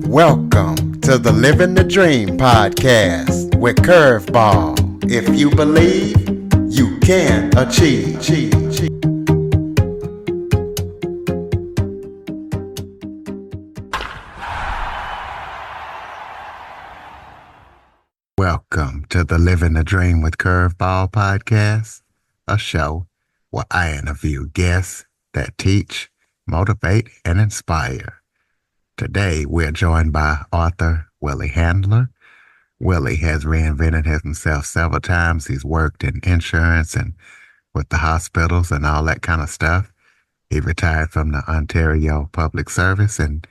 Welcome to the Living the Dream podcast with Curveball. If you believe, you can achieve. Welcome to the Living the Dream with Curveball podcast, a show where I interview guests that teach, motivate, and inspire. Today, we're joined by author Willie Handler. Willie has reinvented himself several times. He's worked in insurance and with the hospitals and all that kind of stuff. He retired from the Ontario Public Service and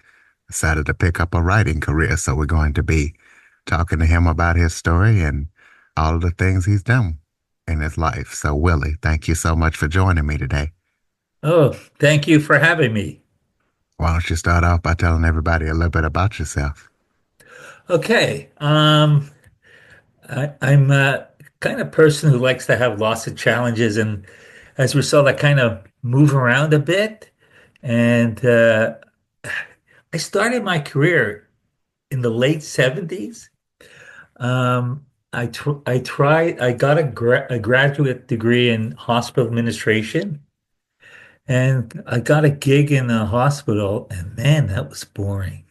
decided to pick up a writing career. So we're going to be talking to him about his story and all of the things he's done in his life. So, Willie, thank you so much for joining me today. Oh, thank you for having me. Why don't you start off by telling everybody a little bit about yourself? Okay. I'm a kind of person who likes to have lots of challenges, and as a result, I kind of move around a bit. And I started my career in the late 70s. I got a graduate degree in hospital administration, and I got a gig in a hospital, and man, that was boring.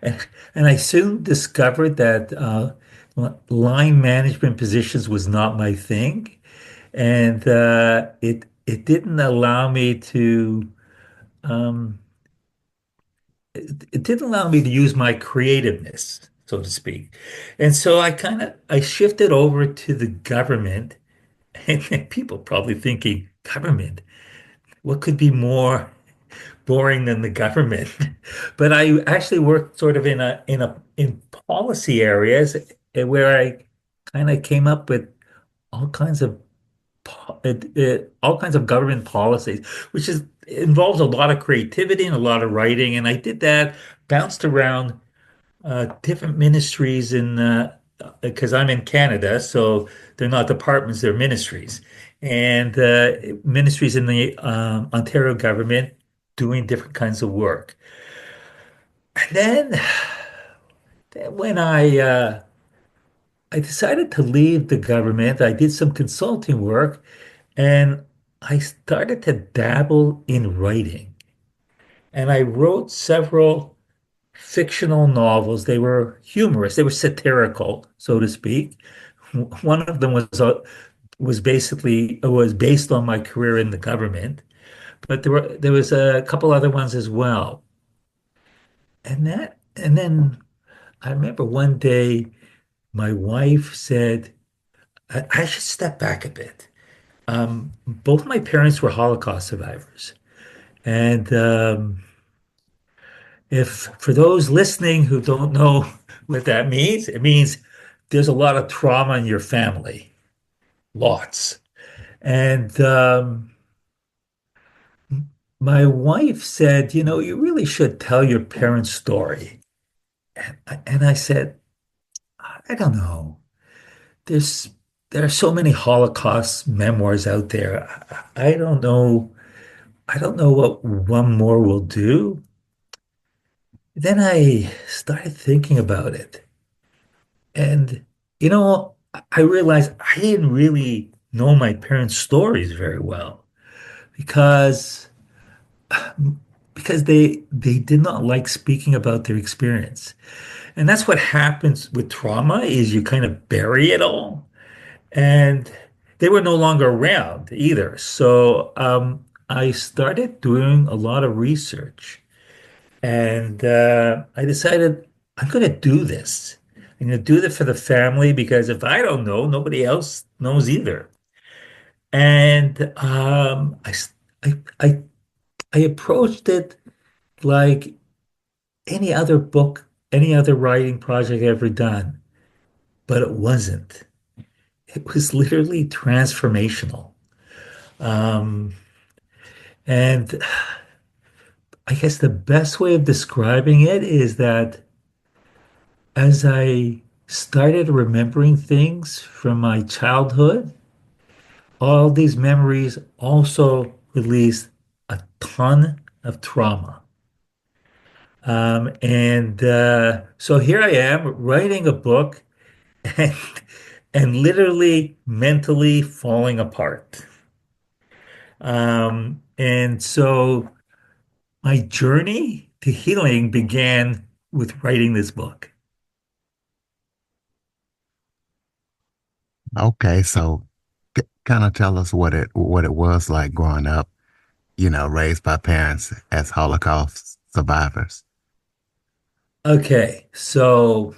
And I soon discovered that line management positions was not my thing, and it didn't allow me to um, it didn't allow me to use my creativeness, so to speak. And so I shifted over to the government, and people probably thinking, government, what could be more boring than the government? But I actually worked sort of in policy areas where I kind of came up with all kinds of all kinds of government policies, which is involves a lot of creativity and a lot of writing. And I did that, bounced around different ministries in because I'm in Canada, so they're not departments, they're ministries, and ministries in the Ontario government doing different kinds of work. And then when I decided to leave the government, I did some consulting work, and I started to dabble in writing. And I wrote several fictional novels. They were humorous, they were satirical, so to speak. One of them was based on my career in the government, but there was a couple other ones as well. And then I remember one day my wife said, I should step back a bit. Both my parents were Holocaust survivors. And if for those listening who don't know what that means, it means there's a lot of trauma in your family, lots. And my wife said, you really should tell your parents' story. And I said, I don't know. There's there are so many Holocaust memoirs out there. I don't know. I don't know what one more will do. Then I started thinking about it. And, I realized I didn't really know my parents' stories very well because they did not like speaking about their experience. And that's what happens with trauma is you kind of bury it all. And they were no longer around either. So I started doing a lot of research, and I decided I'm going to do this. I'm going to do this for the family because if I don't know, nobody else knows either. And I, I, I approached it like any other book, any other writing project I've ever done, but it wasn't. It was literally transformational. Um, and I guess the best way of describing it is that as I started remembering things from my childhood, all these memories also released a ton of trauma. So here I am writing a book and, and literally mentally falling apart. And so my journey to healing began with writing this book. Okay, so kind of tell us what it was like growing up, raised by parents as Holocaust survivors. Okay, so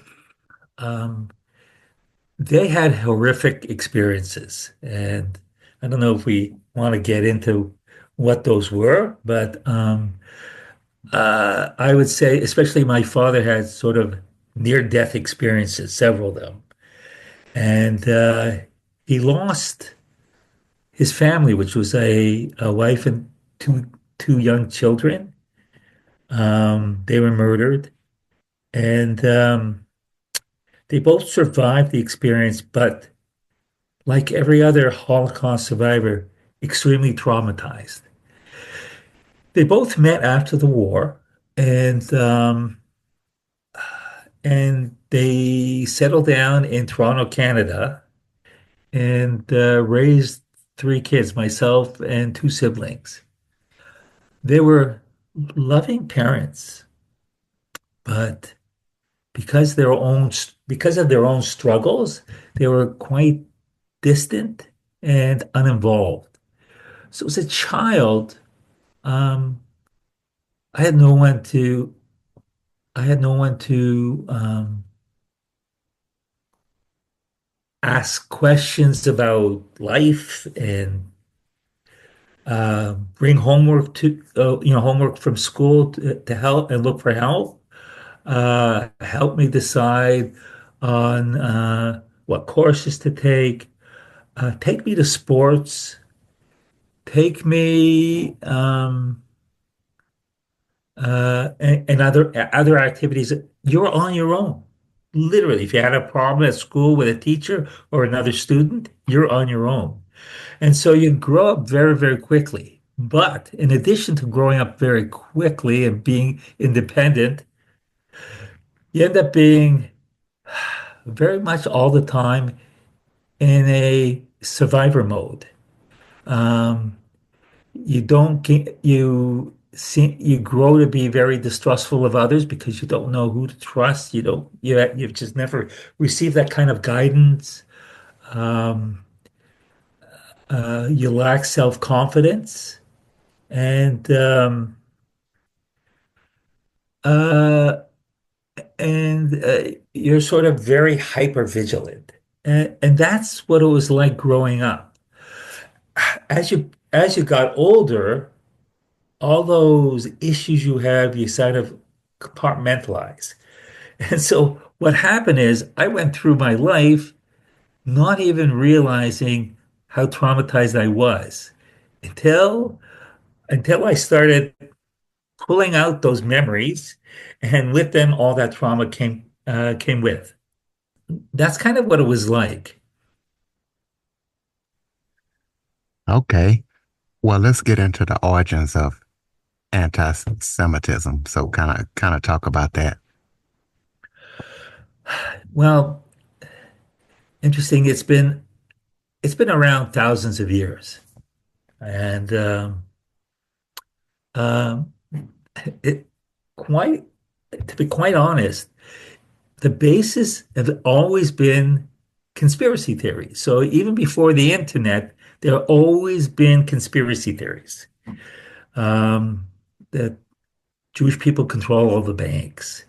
um, they had horrific experiences, and I don't know if we want to get into what those were, but I would say, especially my father had sort of near-death experiences, several of them, and he lost his family, which was a wife and two young children. They were murdered, and they both survived the experience, but like every other Holocaust survivor, extremely traumatized. They both met after the war, and um, and they settled down in Toronto, Canada, and raised three kids, myself and two siblings. They were loving parents, but because of their own struggles, they were quite distant and uninvolved. So as a child, um, I had no one to I had no one to ask questions about life and bring homework homework from school to help and look for help. Help me decide on what courses to take me to sports, take me and other activities. You're on your own. Literally, if you had a problem at school with a teacher or another student, you're on your own. And so you grow up very, very quickly. But in addition to growing up very quickly and being independent, you end up being very much all the time in a survivor mode. Um, you don't get you grow to be very distrustful of others because you don't know who to trust. You've just never received that kind of guidance. Um, you lack self-confidence, and uh, you're sort of very hyper vigilant, and that's what it was like growing up. As you got older, all those issues you have, you sort of compartmentalize. And so what happened is I went through my life not even realizing how traumatized I was until until I started pulling out those memories, and with them, all that trauma came with. That's kind of what it was like. Okay, well, let's get into the origins of anti-Semitism. So kind of talk about that. Well, interesting. It's been around thousands of years, and um, it quite to be quite honest, the basis have always been conspiracy theories. So even before the internet, there have always been conspiracy theories. Um, that Jewish people control all the banks.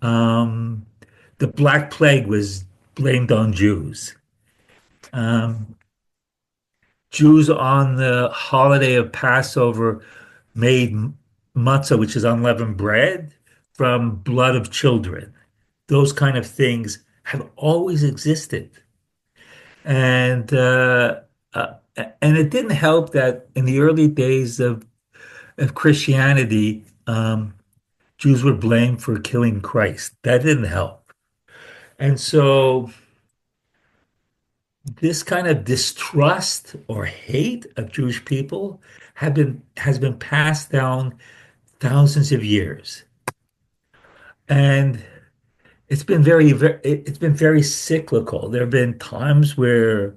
Um, the Black Plague was blamed on Jews. Um, Jews on the holiday of Passover made matzah, which is unleavened bread, from blood of children. Those kind of things have always existed. And uh, uh, and it didn't help that in the early days of Christianity, Jews were blamed for killing Christ. That didn't help. And so this kind of distrust or hate of Jewish people has been passed down thousands of years. And it's been very cyclical. There have been times where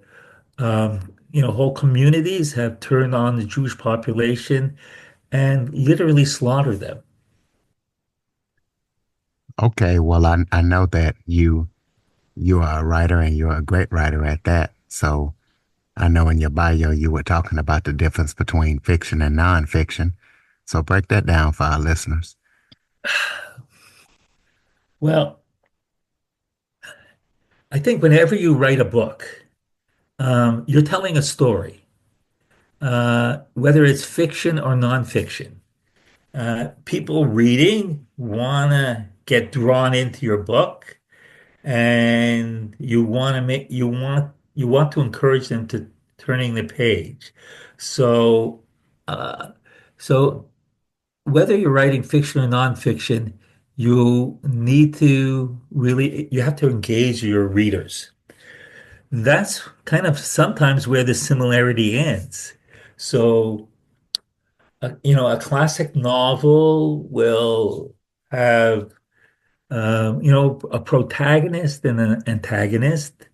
whole communities have turned on the Jewish population and literally slaughtered them. Okay, well, I know that you are a writer and you're a great writer at that. So I know in your bio you were talking about the difference between fiction and nonfiction. So break that down for our listeners. Well, I think whenever you write a book, you're telling a story, whether it's fiction or nonfiction. People reading want to get drawn into your book, and you want to encourage them to turning the page. So, uh, so whether you're writing fiction or nonfiction, you have to engage your readers. That's kind of sometimes where the similarity ends. So, a classic novel will have, a protagonist and an antagonist.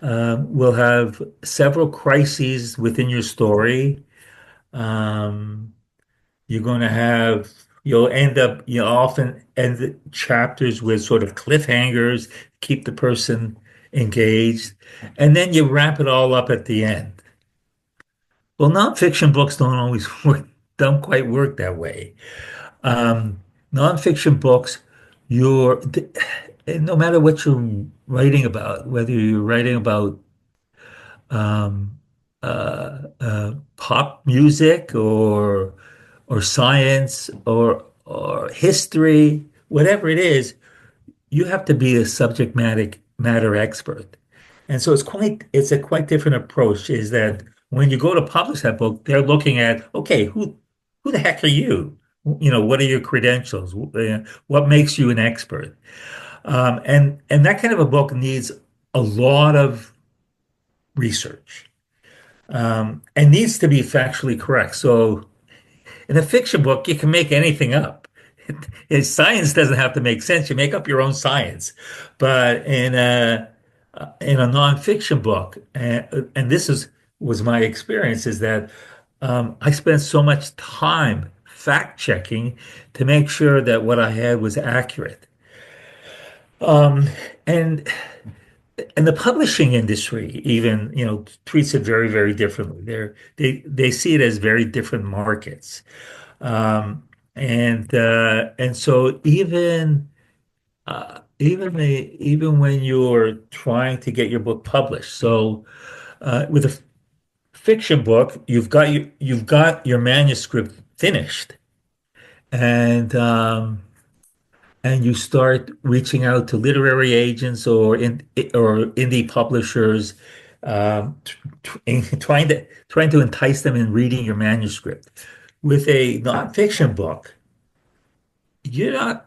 Will have several crises within your story. Um, you'll end up, often end the chapters with sort of cliffhangers, keep the person engaged, and then you wrap it all up at the end. Well, nonfiction books don't always work, don't quite work that way. Um, Nonfiction books, you're, no matter what you're writing about, whether you're writing about um, pop music or science or history, whatever it is, you have to be a subject matter expert. And so it's a quite different approach. Is that when you go to publish that book, they're looking at, okay, who the heck are you? What are your credentials? What makes you an expert? And that kind of a book needs a lot of research and needs to be factually correct. So in a fiction book, you can make anything up. Science doesn't have to make sense. You make up your own science. But in a nonfiction book, and was my experience, is that I spent so much time fact checking to make sure that what I had was accurate. Um, and and the publishing industry even, treats it very, very differently. They see it as very different markets. Um, and so even when you're trying to get your book published, so with a fiction book, you've got your manuscript finished, and you start reaching out to literary agents or indie publishers, trying to entice them in reading your manuscript. With a nonfiction book, you don't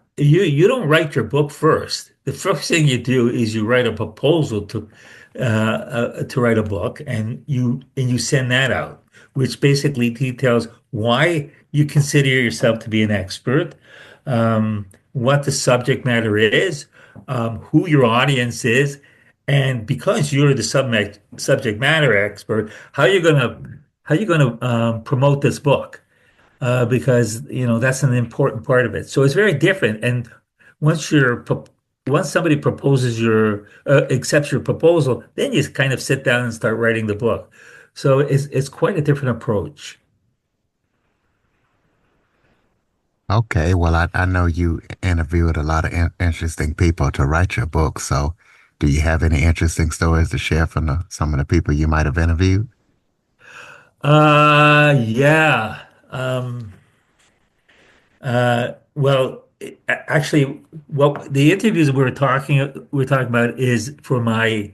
write your book first. The first thing you do is you write a proposal to write a book, and you send that out, which basically details why you consider yourself to be an expert, what the subject matter is, who your audience is, and because you're the subject matter expert, how you gonna promote this book, because that's an important part of it. So it's very different. And once once somebody accepts your proposal, then you kind of sit down and start writing the book. So it's quite a different approach. Okay, well, I know you interviewed a lot of interesting people to write your book. So do you have any interesting stories to share from some of the people you might have interviewed? Yeah. Actually, what the interviews we're talking about is for my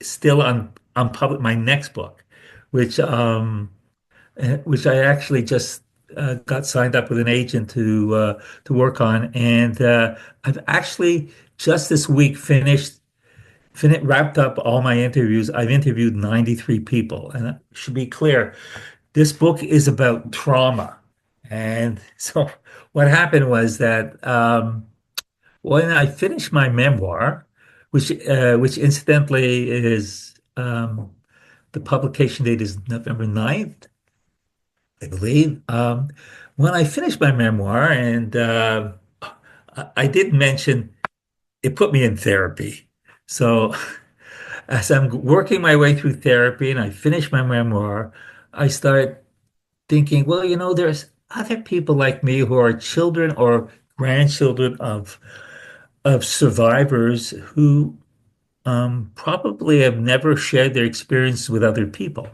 still on public my next book, which which I actually just got signed up with an agent to work on, and I've actually just this week wrapped up all my interviews. I've interviewed 93 people, and it should be clear, this book is about trauma. And so what happened was that When I finished my memoir, which incidentally is the publication date is November 9th, I believe. When I finished my memoir, and I did mention it put me in therapy. So as I'm working my way through therapy and I finish my memoir, I start thinking, well, there's other people like me who are children or grandchildren of survivors who probably have never shared their experience with other people.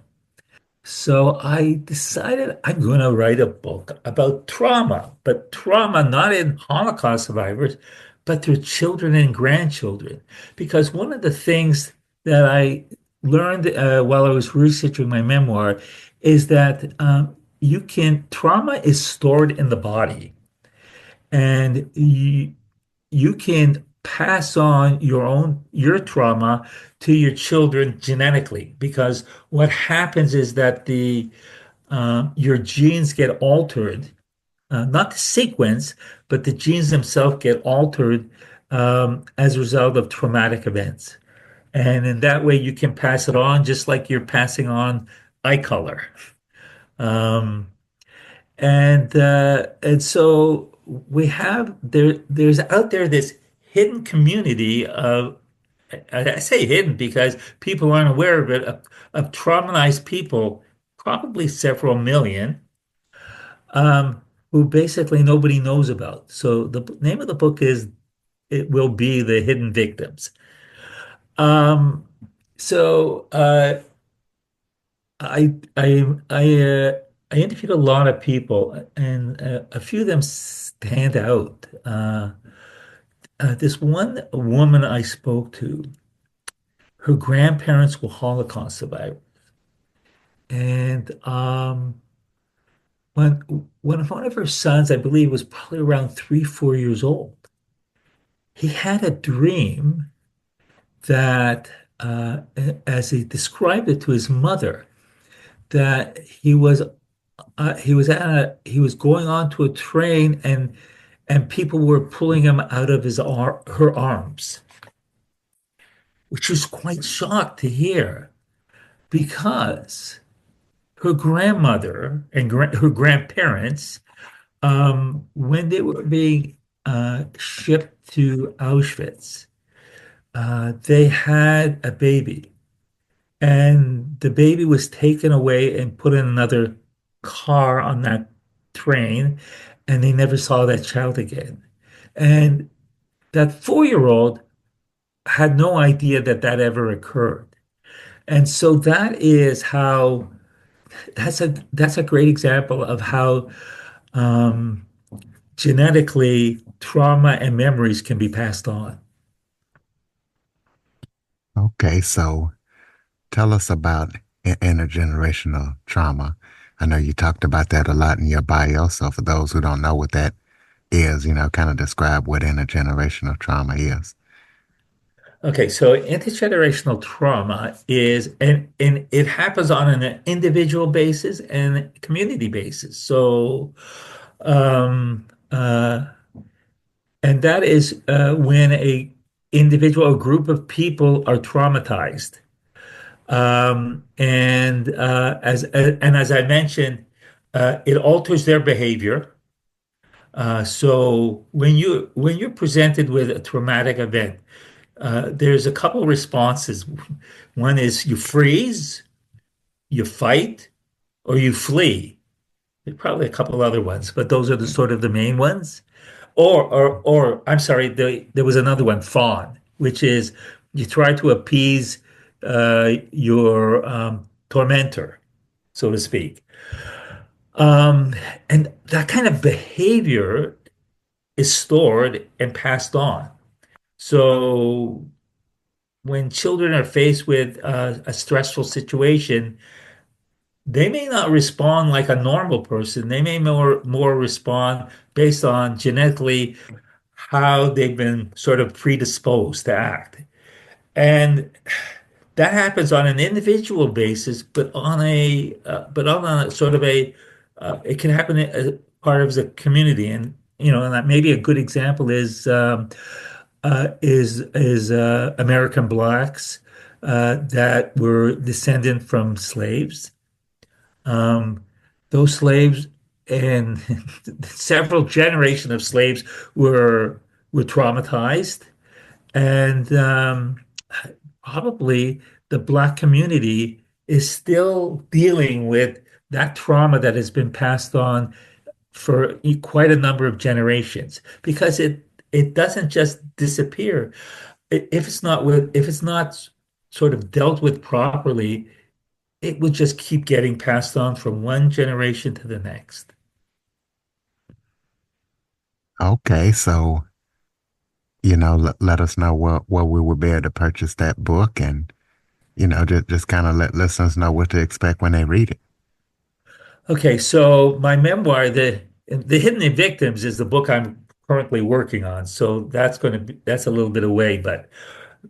So I decided I'm going to write a book about trauma, but trauma not in Holocaust survivors, but their children and grandchildren. Because one of the things that I learned while I was researching my memoir is that trauma is stored in the body, and you can pass on your trauma to your children genetically, because what happens is that the your genes get altered, not the sequence, but the genes themselves get altered as a result of traumatic events. And in that way, you can pass it on just like you're passing on eye color. Um, and so we have there's out there this hidden community of, I say hidden because people aren't aware of it, of traumatized people, probably several million, who basically nobody knows about. So the name of the book is it will be The Hidden Victims. Um, so I interviewed a lot of people, and a few of them stand out. This one woman I spoke to, her grandparents were Holocaust survivors, and when one of her sons, I believe, was probably around 3, 4 years old, he had a dream that, as he described it to his mother, that he was going onto a train, and people were pulling him out of her arms, which was quite shocked to hear because her grandmother and her grandparents, when they were being shipped to Auschwitz, they had a baby, and the baby was taken away and put in another car on that train, and they never saw that child again. And that 4-year-old had no idea that that ever occurred. And so that's a great example of how um, genetically trauma and memories can be passed on. Okay, so tell us about intergenerational trauma. I know you talked about that a lot in your bio. So for those who don't know what that is, kind of describe what intergenerational trauma is. Okay, so intergenerational trauma is, and it happens on an individual basis and community basis. So, um, and that is when a individual or group of people are traumatized. And as I mentioned, it alters their behavior. So when you're presented with a traumatic event, there's a couple responses. One is you freeze, you fight, or you flee. There's probably a couple other ones, but those are the sort of the main ones. Or I'm sorry, there was another one, fawn, which is you try to appease your tormentor, so to speak. And that kind of behavior is stored and passed on. So when children are faced with a stressful situation, they may not respond like a normal person. They may more respond based on genetically how they've been sort of predisposed to act. And that happens on an individual basis, but on a sort of it can happen as part of the community. And and that maybe a good example is American blacks that were descendant from slaves. Um, those slaves and several generations of slaves were were traumatized, and probably the Black community is still dealing with that trauma that has been passed on for quite a number of generations because it doesn't just disappear. If it's not sort of dealt with properly, it will just keep getting passed on from one generation to the next. Okay, so let us know where we will be able to purchase that book, and just kind of let listeners know what to expect when they read it. Okay, so my memoir, the Hidden Victims, is the book I'm currently working on. So that's a little bit away, but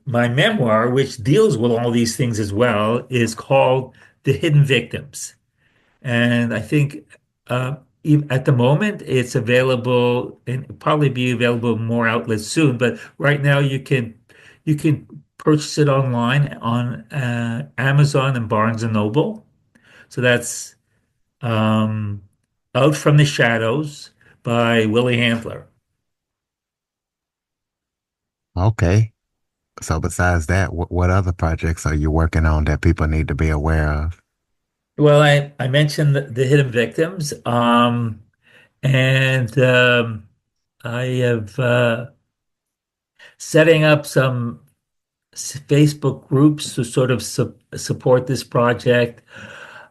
my memoir, which deals with all these things as well, is called The Hidden Victims. And I think at the moment it's available and probably be available in more outlets soon. But right now you can purchase it online on Amazon and Barnes and Noble. So that's um, Out from the Shadows by Willie Handler. Okay, so besides that, what other projects are you working on that people need to be aware of? Well, I mentioned the Hidden Victims, and I have setting up some Facebook groups to sort of support this project.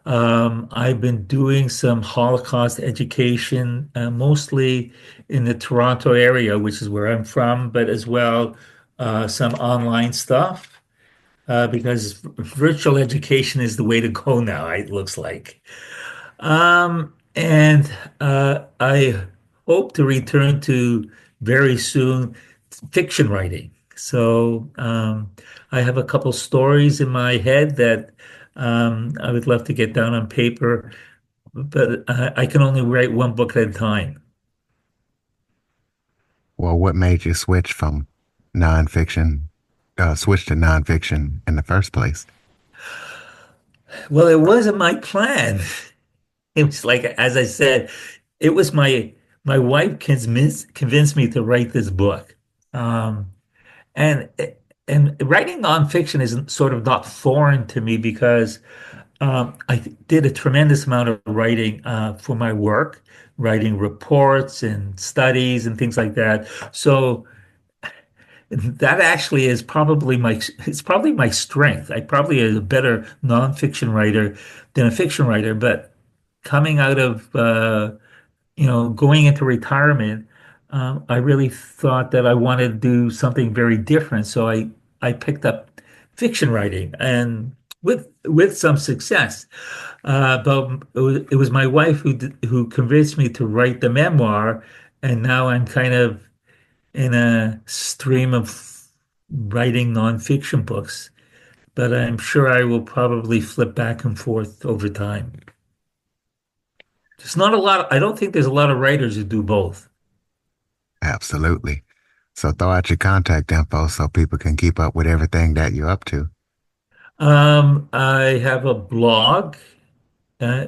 I've been doing some Holocaust education, mostly in the Toronto area, which is where I'm from, but as well some online stuff because virtual education is the way to go now, it looks like. And I hope to return to very soon fiction writing. So I have a couple stories in my head that I would love to get down on paper, but I can only write one book at a time. Well, what made you switch to nonfiction in the first place? Well, it wasn't my plan. It was like, as I said, it was my wife convinced me to write this book. Um, And and writing nonfiction is sort of not foreign to me because I did a tremendous amount of writing for my work, writing reports and studies and things like that. So that actually is probably my it's probably my strength. I probably am a better nonfiction writer than a fiction writer. But coming out of going into retirement, I really thought that I wanted to do something very different. So I picked up fiction writing and with some success. But it was my wife who convinced me to write the memoir, and now I'm kind of in a stream of writing nonfiction books. But I'm sure I will probably flip back and forth over time. There's not a lot. I don't think there's a lot of writers who do both. Absolutely. So throw out your contact info so people can keep up with everything that you're up to. I have a blog, a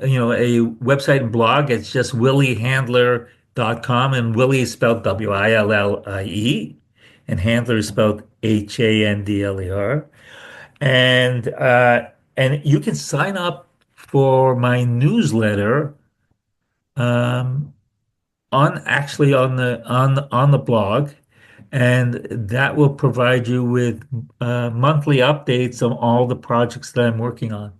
website and blog. It's just williehandler.com, and Willie is spelled Willie, and Handler is spelled Handler. And you can sign up for my newsletter um, on actually on the blog, and that will provide you with monthly updates on all the projects that I'm working on.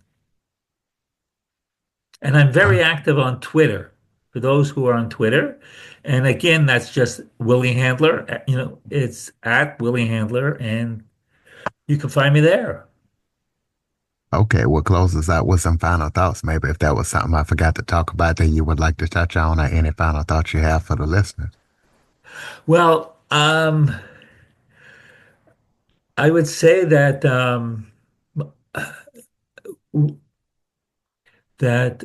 And I'm Uh, very active on Twitter for those who are on Twitter. And again, that's just Willie Handler. It's at Willie Handler, and you can find me there. okay, we'll close this out with some final thoughts. Maybe if that was something I forgot to talk about that you would like to touch on, or any final thoughts you have for the listeners. Well, I would say that that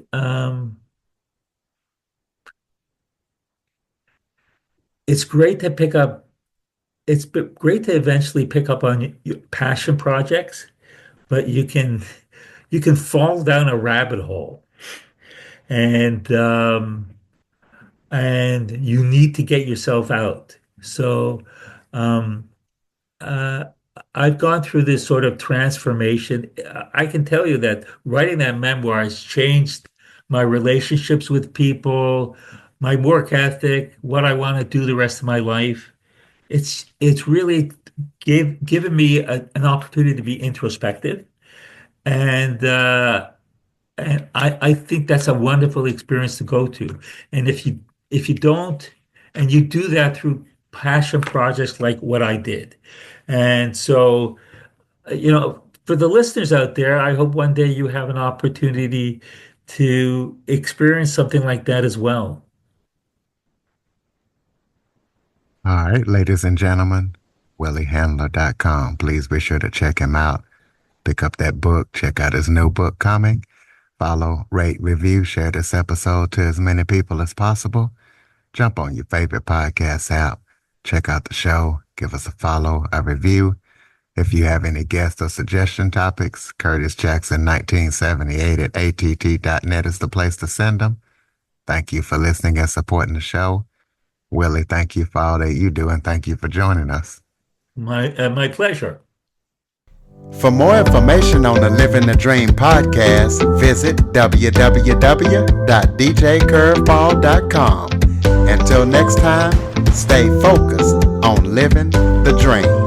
it's great to pick up. Great to eventually pick up on your passion projects, but you can fall down a rabbit hole, and you need to get yourself out. So um, uh, I've gone through this sort of transformation. I can tell you that writing that memoir has changed my relationships with people, my work ethic, what I want to do the rest of my life. It's really given me an opportunity to be introspective, and I think that's a wonderful experience to go to. And if you don't, and you do that through passion projects like what I did, and so for the listeners out there, I hope one day you have an opportunity to experience something like that as well. All right, ladies and gentlemen, williehandler.com. Please be sure to check him out. Pick up that book. Check out his new book coming. Follow, rate, review, share this episode to as many people as possible. Jump on your favorite podcast app. Check out the show. Give us a follow, a review. If you have any guest or suggestion topics, Curtis Jackson 1978 at att.net is the place to send them. Thank you for listening and supporting the show. Willie, thank you for all that you do, and thank you for joining us. My pleasure. For more information on the Living the Dream podcast, visit www.djcurveball.com. Until next time, stay focused on living the dream.